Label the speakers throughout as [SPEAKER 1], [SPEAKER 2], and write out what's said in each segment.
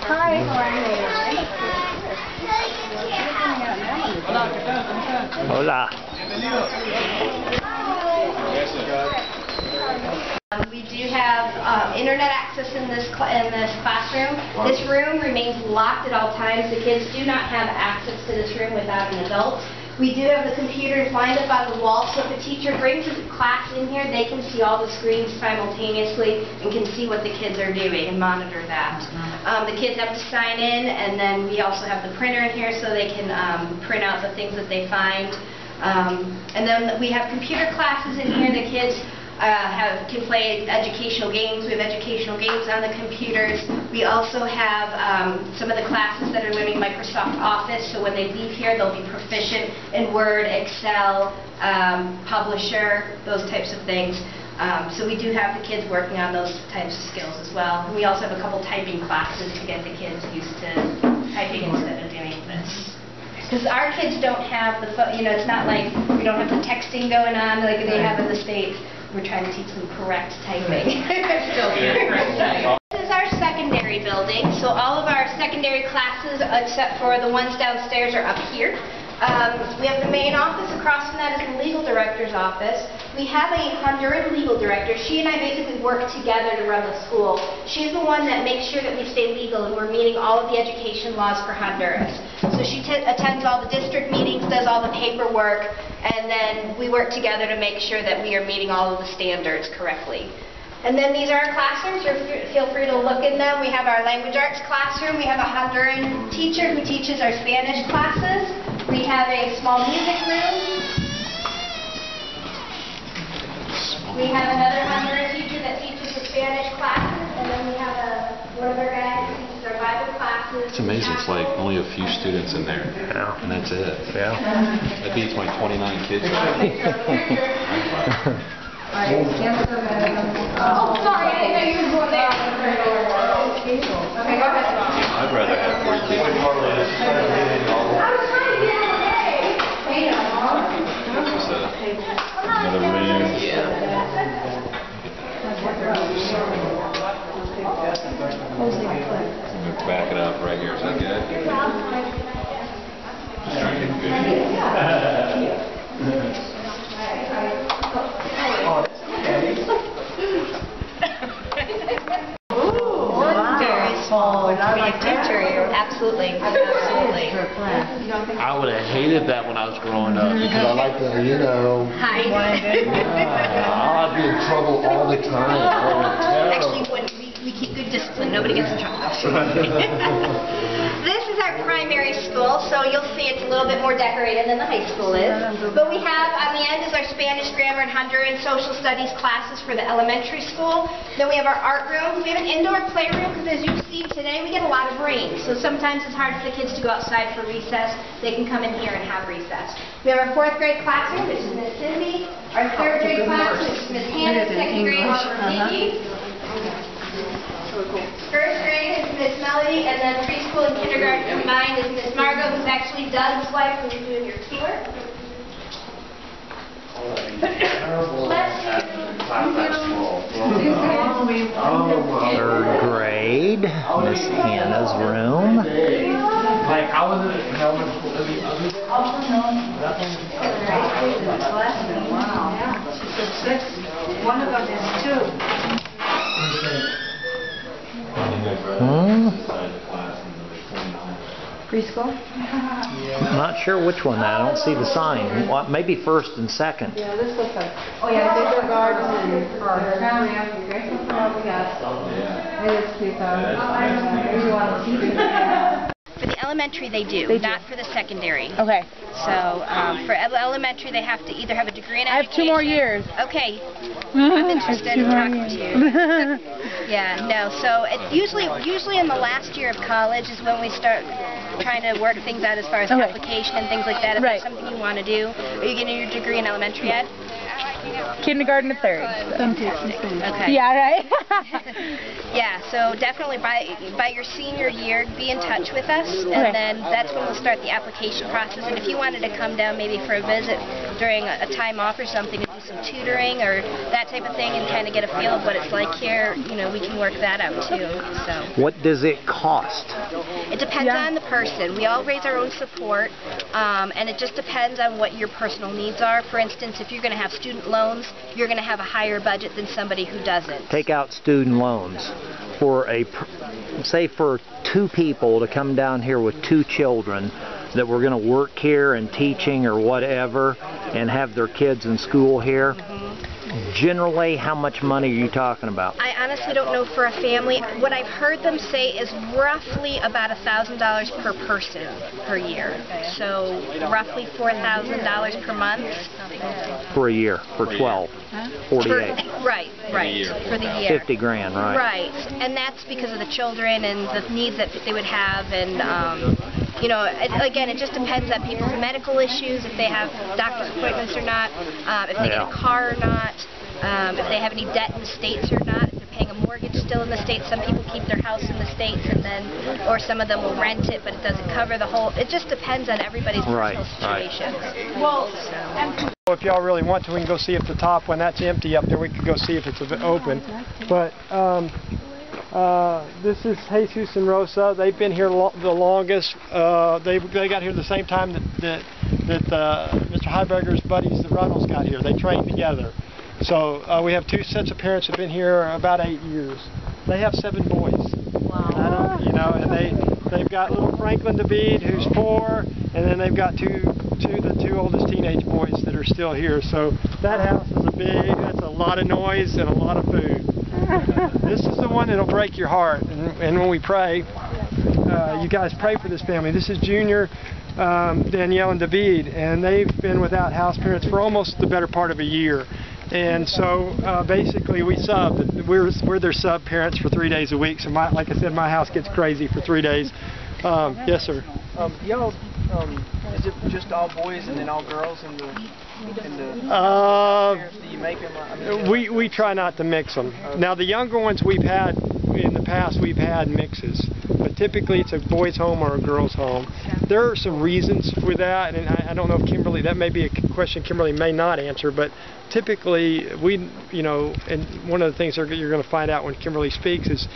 [SPEAKER 1] Hi.
[SPEAKER 2] Hola.
[SPEAKER 3] We do have internet access in this classroom. This room remains locked at all times. The kids do not have access to this room without an adult. We do have the computers lined up on the wall, so if a teacher brings a class in here, they can see all the screens simultaneously and can see what the kids are doing and monitor that. The kids have to sign in, and then we also have the printer in here so they can print out the things that they find. And then we have computer classes in here. The kids can play educational games. We have educational games on the computers. We also have some of the classes that are learning Microsoft Office, so when they leave here they'll be proficient in Word, Excel, Publisher, those types of things. So we do have the kids working on those types of skills as well. And we also have a couple typing classes to get the kids used to typing instead of doing this. Because our kids don't have the, it's not like we don't have the texting going on like they have in the States. We're trying to teach them correct typing. This is our secondary building, so all of our secondary classes, except for the ones downstairs, are up here. We have the main office. Across from that is the legal director's office. We have a Honduran legal director. She and I basically work together to run the school. She's the one that makes sure that we stay legal and we're meeting all of the education laws for Honduras. So she attends all the district meetings, does all the paperwork, and then we work together to make sure that we are meeting all of the standards correctly. And then these are our classrooms. Feel free to look in them. We have our language arts classroom. We have a Honduran teacher who teaches our Spanish classes. We have a small music room. We have another Honduran teacher that teaches the Spanish classes. And then we have one of our guys who teaches our Bible classes.
[SPEAKER 4] It's amazing. It's like only a few students in there.
[SPEAKER 2] Yeah.
[SPEAKER 4] And that's it.
[SPEAKER 2] Yeah.
[SPEAKER 4] That beats my 29 kids.
[SPEAKER 1] Oh, sorry, I didn't know you were going there. Okay, go ahead.
[SPEAKER 4] I'd rather have 3 kids.
[SPEAKER 1] I was trying to get out of the way. Hey,
[SPEAKER 4] This is another room. I'm going to back it up right here. Is that good? Just trying to get good.
[SPEAKER 3] Absolutely. Absolutely.
[SPEAKER 5] I would have hated that when I was growing up because I like to,
[SPEAKER 3] Hide.
[SPEAKER 5] I'd be in trouble all the time.
[SPEAKER 3] Actually, when we keep good discipline, nobody gets in trouble. This is our primary school, so you'll see it's a little bit more decorated than the high school is. But we have, on the end is our Spanish, grammar, and Honduran social studies classes for the elementary school. Then we have our art room. We have an indoor playroom because as you see today, we get a lot of rain. So sometimes it's hard for the kids to go outside for recess. They can come in here and have recess. We have our 4th grade classroom, which is Miss Cindy. Our 3rd grade classroom, which is Miss Hannah. 2nd grade, Nikki. 1st grade is Miss Melody, and then preschool and kindergarten combined is Miss Margot, who's actually Doug's wife when you're doing your tour.
[SPEAKER 2] Third grade, Miss Hannah's room.
[SPEAKER 5] Like, I was in elementary school.
[SPEAKER 1] Wow. One of them is 2. Preschool?
[SPEAKER 2] I'm not sure which one that. I don't see the sign. Well, maybe 1st and 2nd.
[SPEAKER 1] Yeah, this looks like, oh yeah, disregard and first. It is 2000.
[SPEAKER 3] For the elementary, they do, not for the secondary.
[SPEAKER 6] Okay.
[SPEAKER 3] So for elementary, they have to either have a degree in education.
[SPEAKER 6] I have 2 more years.
[SPEAKER 3] Okay. I'm interested in talking to you. Yeah, no. So usually in the last year of college is when we start trying to work things out as far as application and things like that. If that's something you want to do. Are you getting your degree in elementary ed?
[SPEAKER 4] Kindergarten to third.
[SPEAKER 3] Okay.
[SPEAKER 4] Yeah, right?
[SPEAKER 3] Yeah, so definitely by your senior year, be in touch with us, and then that's when we'll start the application process. And if you wanted to come down maybe for a visit during a time off or something to do some tutoring or that type of thing and kind of get a feel of what it's like here, you know, we can work that out too. So.
[SPEAKER 2] What does it cost?
[SPEAKER 3] It depends on the person. We all raise our own support, and it just depends on what your personal needs are. For instance, if you're going to have student loans, you're going to have a higher budget than somebody who doesn't.
[SPEAKER 2] Take out student loans. For say for 2 people to come down here with 2 children that were going to work here and teaching or whatever and have their kids in school here, generally how much money are you talking about?
[SPEAKER 3] I honestly don't know for a family. What I've heard them say is roughly about $1,000 per person per year. So roughly $4,000 per month.
[SPEAKER 2] For a year, for 12, 48.
[SPEAKER 3] Right, for the year.
[SPEAKER 2] 50 grand, right?
[SPEAKER 3] Right, and that's because of the children and the needs that they would have, and you know, again, it just depends on people's medical issues, if they have doctor's appointments or not, if they get a car or not, if they have any debt in the States or not, if they're paying a mortgage still in the States. Some people keep their house in the States, and then, or some of them will rent it, but it doesn't cover the whole. It just depends on everybody's personal situations.
[SPEAKER 4] Well,
[SPEAKER 6] if y'all really want to, we can go see if the top, when that's empty up there, we could go see if it's open. But this is Jesus and Rosa. They've been here the longest. They got here the same time that Mr. Heiberger's buddies, the Runnels, got here. They trained together. So we have 2 sets of parents that have been here about 8 years. They have 7 boys. Wow. You know, and they've got little Franklin David, who's 4, and then they've got the two oldest teenage boys that are still here. So that house is that's a lot of noise and a lot of food. This is the one that'll break your heart. And when we pray, you guys pray for this family. This is Junior, Danielle, and David, and they've been without house parents for almost the better part of a year. And so basically we subbed. We're their sub parents for 3 days a week. So like I said, my house gets crazy for 3 days. Yes, sir.
[SPEAKER 7] Y'all, is it just all boys and then all girls in the parents? Do you make them? I mean,
[SPEAKER 6] we try not to mix them. Now the younger ones we've had in the past, we've had mixes, but typically it's a boys' home or a girls' home. There are some reasons for that, and I don't know if Kimberly, that may be a question Kimberly may not answer, but typically you know, and one of the things you're going to find out when Kimberly speaks is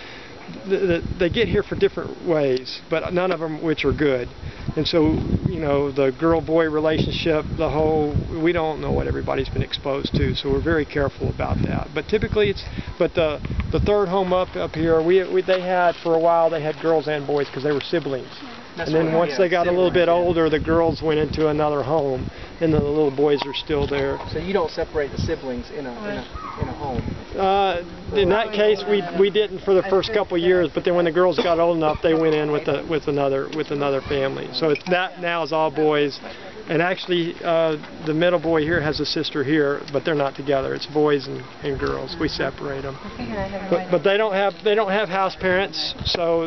[SPEAKER 6] they get here for different ways, but none of them which are good. And so, you know, the girl-boy relationship, we don't know what everybody's been exposed to, so we're very careful about that. But typically the third home up here, they had, for a while, they had girls and boys because they were siblings. And then once they got a little bit older, the girls went into another home, and the little boys are still there.
[SPEAKER 7] So you don't separate the siblings in a home?
[SPEAKER 6] In that case, we didn't for the first couple of years, but then when the girls got old enough, they went in with another family. So that now is all boys. And actually, the middle boy here has a sister here, but they're not together. It's boys and girls. We separate them. But they don't have house parents. So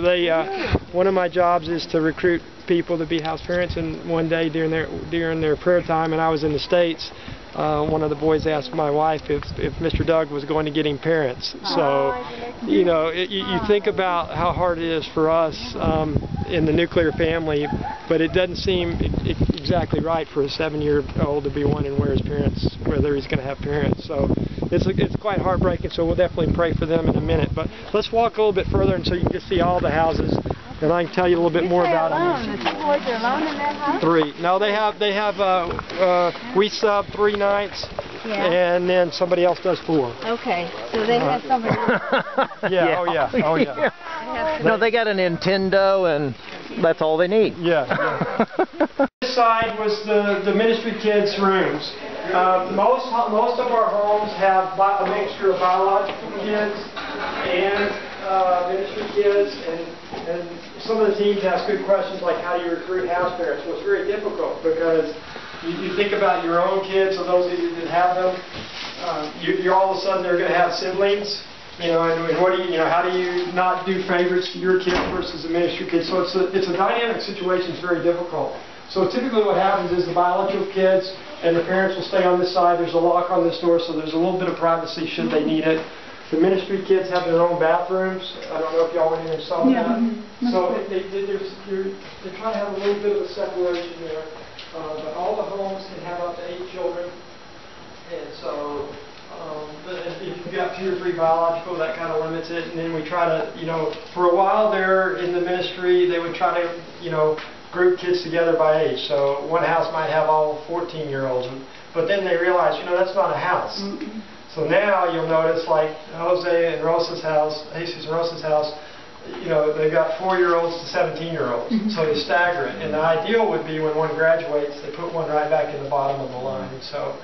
[SPEAKER 6] one of my jobs is to recruit people to be house parents. And one day during their prayer time, and I was in the States, one of the boys asked my wife if Mr. Doug was going to get him parents. So, you know, you think about how hard it is for us in the nuclear family, but it doesn't seem exactly right for a 7-year-old to be wondering whether he's going to have parents. So it's quite heartbreaking. So we'll definitely pray for them in a minute. But let's walk a little bit further, and so you can just see all the houses. And I can tell you a little bit more about them.
[SPEAKER 4] The 2 boys are alone in that house?
[SPEAKER 6] 3. No, they have. We sub 3 nights, and then somebody else does 4.
[SPEAKER 4] Okay, so they have somebody.
[SPEAKER 6] Yeah. Oh yeah.
[SPEAKER 2] No, they got a Nintendo, and that's all they need.
[SPEAKER 6] Yeah. This side was the ministry kids' rooms. Most of our homes have a mixture of biological kids and ministry kids, and some of the teams ask good questions like, how do you recruit house parents? Well, it's very difficult because you think about your own kids, or those of you that have them, you're all of a sudden they're going to have siblings, you know, and what do you know, how do you not do favorites to your kid versus a ministry kid? So it's a dynamic situation. It's very difficult. So typically what happens is the biological kids and the parents will stay on this side. There's a lock on this door, so there's a little bit of privacy should they need it. The ministry kids have their own bathrooms. I don't know if y'all went in and saw that. So they're trying to have a little bit of a separation there. But all the homes can have up to 8 children. And so if you've got 2 or 3 biological, that kind of limits it. And then we try to, for a while there in the ministry, they would try to, group kids together by age. So one house might have all 14-year-olds. But then they realize, that's not a house. So now you'll notice, like Jose and Rosa's house, Jesus and Rosa's house, they've got 4-year-olds to 17-year-olds. So you stagger it. And the ideal would be when one graduates, they put one right back in the bottom of the line. So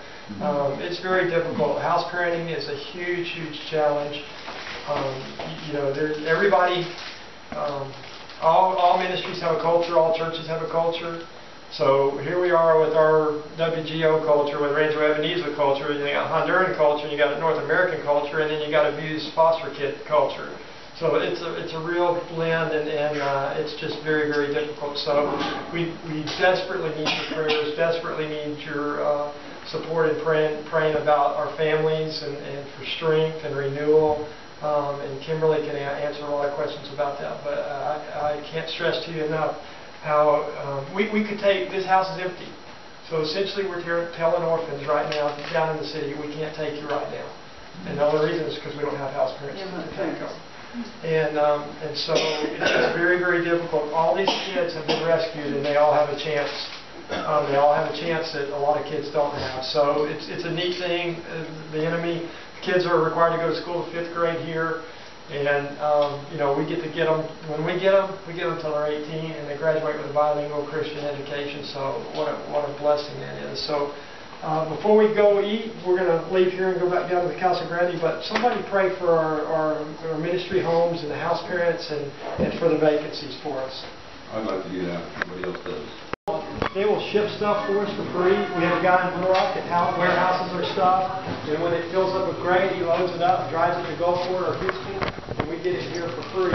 [SPEAKER 6] it's very difficult. House parenting is a huge, huge challenge. Everybody, all ministries have a culture, all churches have a culture. So here we are with our WGO culture, with Rancho Ebenezer culture. You got Honduran culture, you got a North American culture, and then you got abused foster kid culture. So it's a real blend, and it's just very, very difficult. So we desperately need your prayers, desperately need your support and praying about our families and for strength and renewal. And Kimberly can answer a lot of questions about that. But I can't stress to you enough how we could take, this house is empty. So essentially we're telling orphans right now down in the city, we can't take you right now. And the only reason is because we don't have house parents to take them. And so it's very, very difficult. All these kids have been rescued and they all have a chance. They all have a chance that a lot of kids don't have. So it's a neat thing. The kids are required to go to school to 5th grade here. And, we get them, when we get them until they're 18 and they graduate with a bilingual Christian education. So what a blessing that is. So before we go eat, we're going to leave here and go back down to the Casa Grande. But somebody pray for our ministry homes and the house parents and for the vacancies for us.
[SPEAKER 8] I'd like to do that. Nobody else does.
[SPEAKER 6] They will ship stuff for us for free. We have a guy in Blue Rock that warehouses our stuff, and when it fills up with grain, he loads it up, drives it to Gulfport or Houston, and we get it here for free.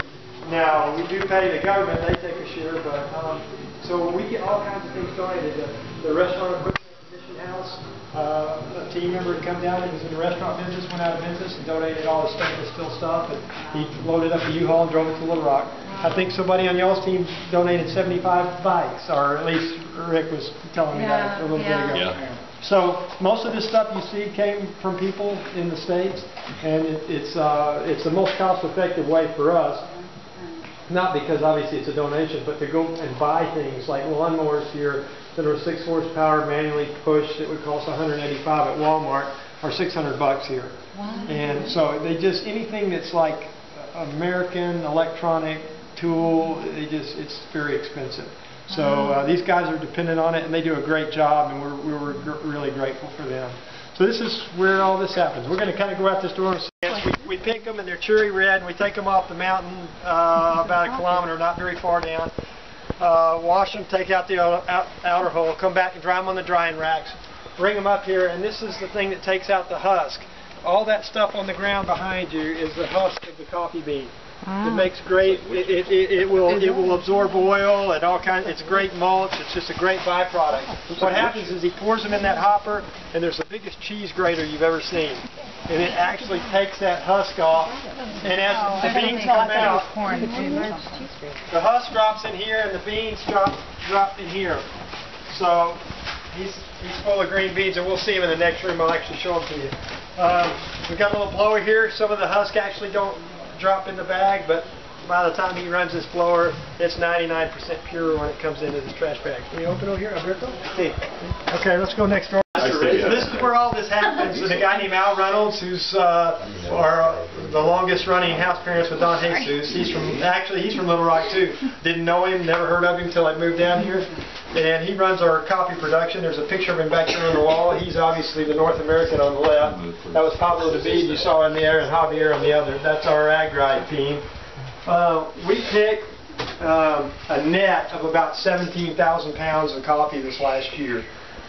[SPEAKER 6] Now, we do pay the government, they take a share, but so we get all kinds of things donated. The restaurant equipment acquisition house, a team member had come down, he was in the restaurant business, went out of business, and donated all his stainless steel stuff, and he loaded up a U-Haul and drove it to Little Rock. I think somebody on y'all's team donated 75 bikes, or at least Rick was telling me that a little bit ago. Yeah. So most of this stuff you see came from people in the States, and it's the most cost-effective way for us. Not because obviously it's a donation, but to go and buy things like lawnmowers here that are 6 horsepower, manually pushed, that would cost $185 at Walmart, are $600 here. Wow. And so they just, anything that's like American electronic tool, it's very expensive. So these guys are dependent on it, and they do a great job, and we're really grateful for them. So this is where all this happens. We're going to kind of go out this door and we pick them, and they're cherry red, and we take them off the mountain about a kilometer, not very far down. Wash them, take out the outer hull, come back and dry them on the drying racks, bring them up here, and this is the thing that takes out the husk. All that stuff on the ground behind you is the husk of the coffee bean. It makes great. It will absorb oil and all kinds. It's great mulch. It's just a great byproduct. What happens is he pours them in that hopper, and there's the biggest cheese grater you've ever seen. And it actually takes that husk off. And as the beans come out, the husk drops in here, and the beans drop in here. So he's full of green beans, and we'll see him in the next room. I'll actually show them to you. We've got a little blower here. Some of the husk actually don't drop in the bag, but by the time he runs this blower, it's 99% pure when it comes into this trash bag. Can you open over here, Alberto? Hey. Okay, let's go next door. This is where all this happens. There's a guy named Al Reynolds, who's the longest running house parents with Don Jesus. He's from Little Rock too. Didn't know him, never heard of him until I moved down here. And he runs our coffee production. There's a picture of him back here on the wall. He's obviously the North American on the left. That was Pablo David you saw in the air, and Javier on the other. That's our ag ride team. We picked a net of about 17,000 pounds of coffee this last year.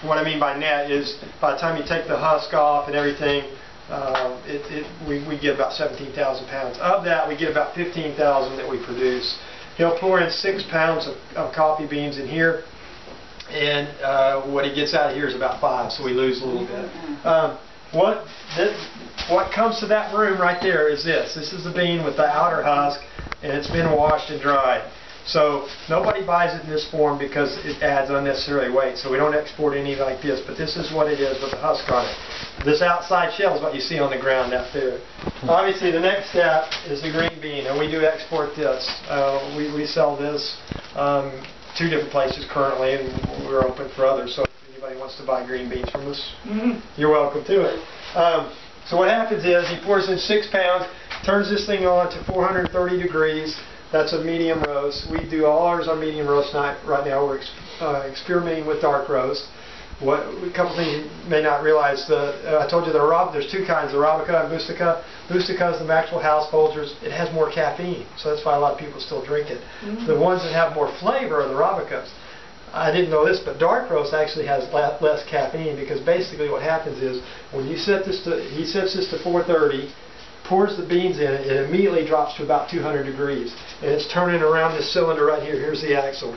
[SPEAKER 6] What I mean by net is by the time you take the husk off and everything, we get about 17,000 pounds. Of that, we get about 15,000 that we produce. He'll pour in 6 pounds of coffee beans in here. and what he gets out of here is about 5, so we lose a little bit. What comes to that room right there is this. This is the bean with the outer husk, and it's been washed and dried. So nobody buys it in this form because it adds unnecessary weight. So we don't export any like this, but this is what it is with the husk on it. This outside shell is what you see on the ground out there. Obviously the next step is the green bean, and we do export this. We sell this 2 different places currently, and we're open for others. So if anybody wants to buy green beans from us, you're welcome to it. So what happens is he pours in 6 pounds, turns this thing on to 430 degrees. That's a medium roast. We do all ours on medium roast right now. We're experimenting with dark roast. A couple things you may not realize. I told you there's 2 kinds, the Arabica and Bustica. Bustica is the Maxwell House Folgers. It has more caffeine, so that's why a lot of people still drink it. The ones that have more flavor are the Arabicas. I didn't know this, but dark roast actually has less caffeine, because basically what happens is when you set this he sets this to 430, pours the beans in it, it immediately drops to about 200 degrees. And it's turning around this cylinder right here. Here's the axle.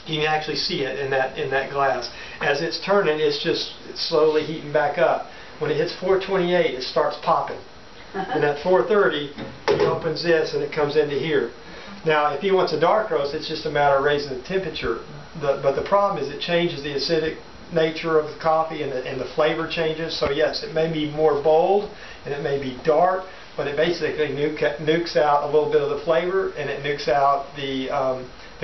[SPEAKER 6] You can actually see it in that glass. As it's turning, it's slowly heating back up. When it hits 428, it starts popping. And at 430, he opens this and it comes into here. Now, if he wants a dark roast, it's just a matter of raising the temperature. But the problem is it changes the acidic nature of the coffee, and the flavor changes. So yes, it may be more bold and it may be dark, but it basically nukes out a little bit of the flavor, and it nukes out the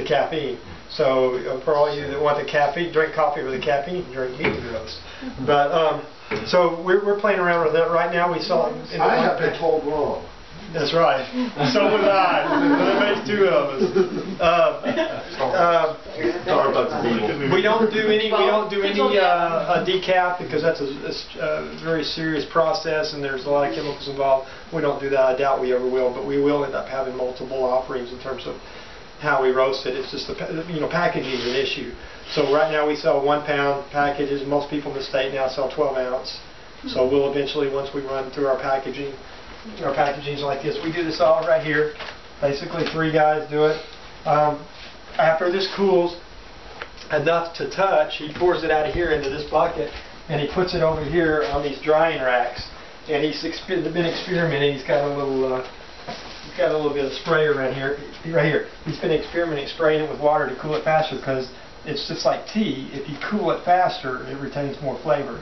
[SPEAKER 6] caffeine. So for all you that want the caffeine, drink coffee with the caffeine, drink medium roast. But so we're playing around with that right now. We saw it in the
[SPEAKER 9] I have been told wrong.
[SPEAKER 6] That's right. So would I. That makes 2 of us. We don't do any decaf, because that's a very serious process, and there's a lot of chemicals involved. We don't do that. I doubt we ever will, but we will end up having multiple offerings in terms of how we roast it. It's just packaging is an issue. So right now we sell 1 pound packages. Most people in the state now sell 12 ounce. So we'll eventually, once we run through our packaging like this. We do this all right here. Basically 3 guys do it. After this cools enough to touch, he pours it out of here into this bucket, and he puts it over here on these drying racks. And he's been experimenting. He's got a little bit of spray around here, right here. He's been experimenting, spraying it with water to cool it faster, because it's just like tea. If you cool it faster, it retains more flavor.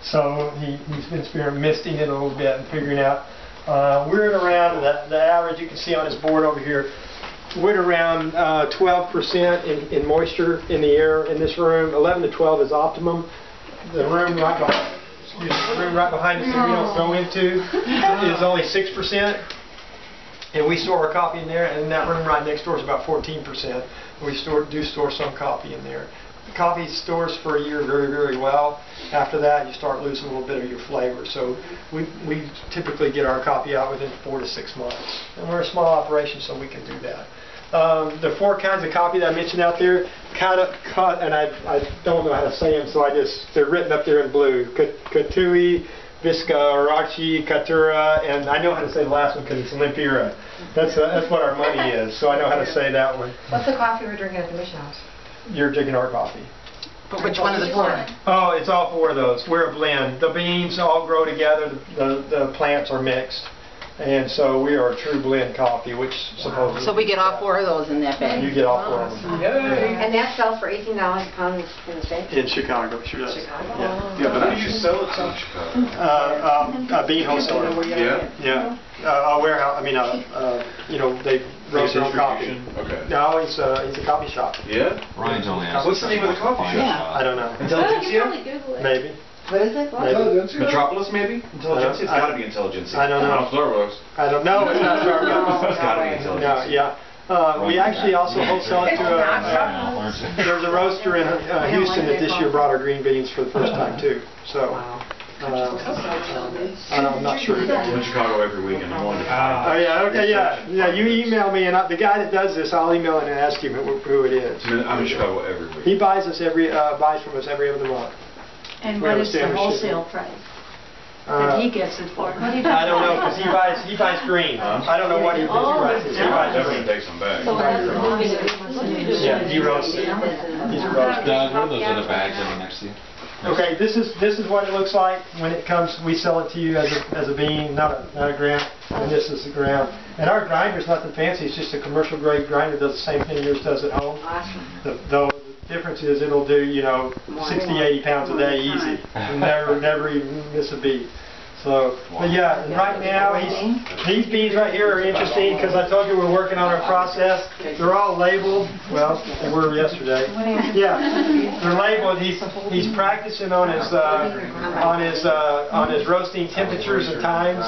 [SPEAKER 6] So he's been experimenting, misting it a little bit and figuring out. We're at around the average you can see on his board over here. We're at around 12% in moisture in the air in this room. 11 to 12 is optimum. The room right behind us that we don't go into is only 6%. And we store our coffee in there, and that room right next door is about 14%. We do store some coffee in there. Coffee stores for a year very, very well. After that, you start losing a little bit of your flavor. So we typically get our coffee out within 4 to 6 months. And we're a small operation, so we can do that. The 4 kinds of coffee that I mentioned out there, and I don't know how to say them, so they're written up there in blue. Katui, Visca, Arachi, Katura, and I know how to say the last one because it's Limpira. That's what our money is, so I know how to say that one.
[SPEAKER 4] What's the coffee we're drinking at the mission house?
[SPEAKER 6] You're drinking our coffee.
[SPEAKER 4] But which one of the 4?
[SPEAKER 6] Oh, it's all 4 of those. We're a blend. The beans all grow together. The plants are mixed. And so we are a true blend coffee, which supposedly...
[SPEAKER 4] So we get all 4 of those in that bag?
[SPEAKER 6] You get all 4 of them.
[SPEAKER 4] Yay. And that sells for $18 a pound in the States?
[SPEAKER 6] In Chicago, sure does.
[SPEAKER 4] Chicago?
[SPEAKER 6] Yeah,
[SPEAKER 8] but who do you sell it to in Chicago?
[SPEAKER 6] A bean wholesaler. Yeah. A warehouse. They roast their own coffee.
[SPEAKER 8] Okay.
[SPEAKER 6] No, he's a coffee shop.
[SPEAKER 8] Yeah?
[SPEAKER 9] Ryan's only asking.
[SPEAKER 8] What's the name of the coffee shop?
[SPEAKER 4] Yeah.
[SPEAKER 6] I don't know.
[SPEAKER 8] Intelligentsia?
[SPEAKER 6] Maybe.
[SPEAKER 4] What is it?
[SPEAKER 6] Maybe.
[SPEAKER 8] Metropolis, maybe? Intelligentsia? It's got to be Intelligentsia.
[SPEAKER 6] I don't know.
[SPEAKER 8] Starbucks.
[SPEAKER 6] I don't know. It's not Starbucks.
[SPEAKER 8] It's got to be Intelligentsia.
[SPEAKER 6] No, yeah. We actually also wholesale it to there's a roaster in Houston that this year brought our green beans for the first time too. So I'm not sure.
[SPEAKER 8] I'm in Chicago every weekend. I'm going to
[SPEAKER 6] yeah. You email me, and the guy that does this, I'll email him and ask him who it is.
[SPEAKER 8] I'm in Chicago every week.
[SPEAKER 6] He buys from us every other month.
[SPEAKER 10] And what is the wholesale price?
[SPEAKER 4] That he gets it for.
[SPEAKER 6] I don't know, because he buys green. I don't know what he buys. He buys
[SPEAKER 8] Definitely
[SPEAKER 6] green.
[SPEAKER 8] take some back.
[SPEAKER 6] Yeah, he roasts it. He's a roaster.
[SPEAKER 9] Doug, what are those other bags that are next to you?
[SPEAKER 6] Okay, this is what it looks like when it comes. We sell it to you as a bean, not a gram. And this is the gram. And our grinder's nothing fancy. It's just a commercial grade grinder. Does the same thing yours does at home. The difference is it'll do 60, 80 pounds a day easy. Never even miss a beat. So, but yeah, and right now these beans right here are interesting because I told you we're working on our process. They're all labeled. Well, they were yesterday. Yeah, they're labeled. He's practicing on his roasting temperatures and times,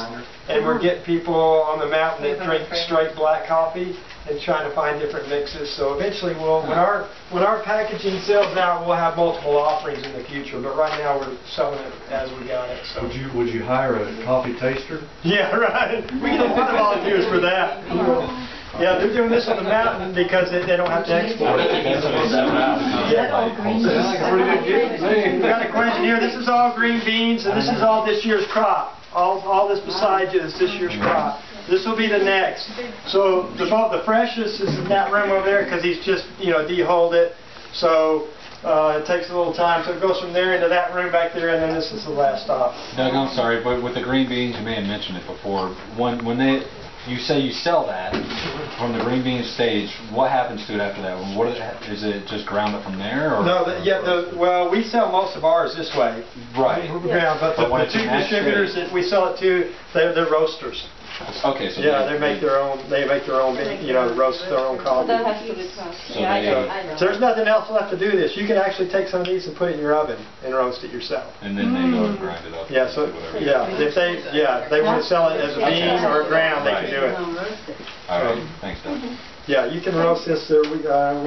[SPEAKER 6] and we're getting people on the mountain that drink straight black coffee and trying to find different mixes. So eventually, when our packaging sells out, we'll have multiple offerings in the future. But right now, we're selling it as we got it. So.
[SPEAKER 9] Would you hire a coffee taster?
[SPEAKER 6] Yeah, right. We get a lot of volunteers for that. Yeah, they're doing this on the mountain because they don't have to export it. We got a question here. This is all green beans, and this is all this year's crop. All this beside you is this year's crop. This will be the next. So the freshest is in that room over there because he's just de-hulled it. So it takes a little time. So it goes from there into that room back there, and then this is the last stop.
[SPEAKER 9] Doug, I'm sorry, but with the green beans, you may have mentioned it before. When you say you sell that from the green bean stage, what happens to it after that? Is it just ground up from there? Or?
[SPEAKER 6] No, well, we sell most of ours this way.
[SPEAKER 9] Right.
[SPEAKER 6] Yeah, but the two distributors that we sell it to, they're roasters.
[SPEAKER 9] Okay, so
[SPEAKER 6] yeah, they make their own. Roast their own coffee.
[SPEAKER 4] That has to be toast.
[SPEAKER 9] So I know.
[SPEAKER 6] So there's nothing else left to do this. You can actually take some of these and put it in your oven and roast it yourself.
[SPEAKER 9] And then they go and grind it up.
[SPEAKER 6] Yeah. So if they want to sell it as a bean or a ground, they can do it.
[SPEAKER 9] All right. Thanks, Doug.
[SPEAKER 6] Yeah, you can roast this. We know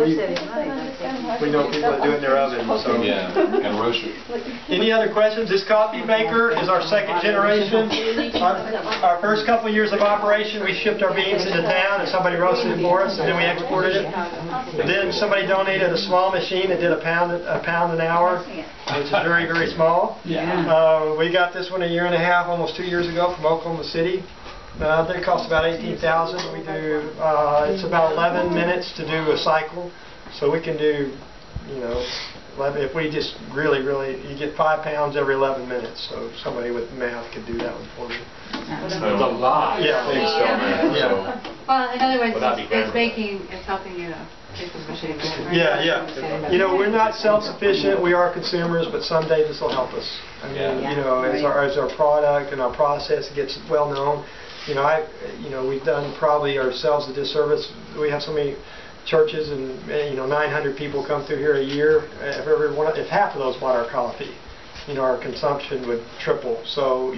[SPEAKER 6] people that do it in their oven. So.
[SPEAKER 9] Yeah, and roast it.
[SPEAKER 6] Any other questions? This coffee maker is our second generation. Our first couple of years of operation, we shipped our beans into town, and somebody roasted it for us, and then we exported it. Then somebody donated a small machine that did a pound an hour, which is very, very small. We got this one a year and a half, almost 2 years ago, from Oklahoma City. They cost about $18,000. We do it's about 11 minutes to do a cycle, so we can do 11. If we just really, you get 5 pounds every 11 minutes. So somebody with math could do that one for me.
[SPEAKER 5] That's a lot.
[SPEAKER 6] Yeah.
[SPEAKER 4] Well, in other words, it's baking, it's helping you keep the machine.
[SPEAKER 6] Yeah. We're not self-sufficient. We are consumers, but someday this will help us. I mean, as our product and our process gets well known. We've done probably ourselves a disservice. We have so many churches and 900 people come through here a year. If half of those bought our coffee, our consumption would triple. So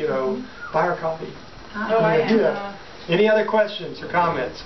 [SPEAKER 6] buy our coffee.
[SPEAKER 4] Oh, I am.
[SPEAKER 6] Any other questions or comments?